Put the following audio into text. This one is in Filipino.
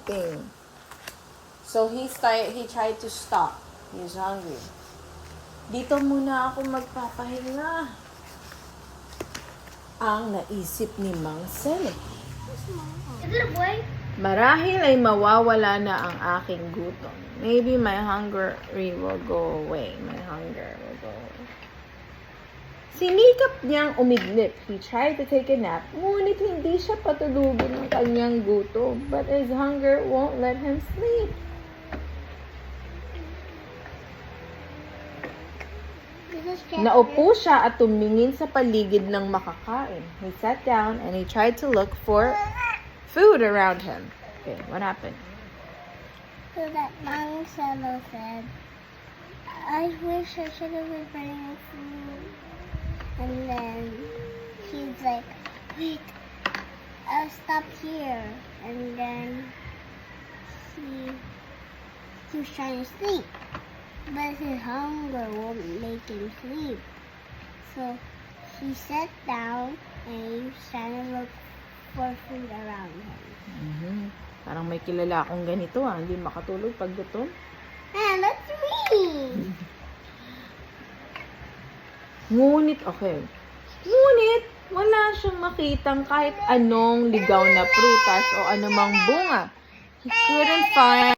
sleeping. So he tried to stop. He's hungry. Dito muna ako magpapahinga. Ang naisip ni Mang Sene. Is it a boy? Marahil ay mawawala na ang aking gutom. Maybe my hunger will go away. My hunger will go away. Sinikap niyang umidlip. He tried to take a nap, ngunit hindi siya patulugin ng kanyang gutom. But his hunger won't let him sleep. Naupo siya at tumingin sa paligid ng makakain. He sat down and he tried to look for food around him. Okay, what happened? So that Mang Selo said, I wish I should have been bringing food. And then he's like, wait, I'll stop here. And then he was trying to sleep. But his hunger won't make him sleep. So he sat down and he was trying to look for food around him. Parang may kilala akong ganito hindi makatulog pag gutom. And that's me! Ngunit wala siyang makitang kahit anong ligaw na prutas o anumang bunga. He couldn't find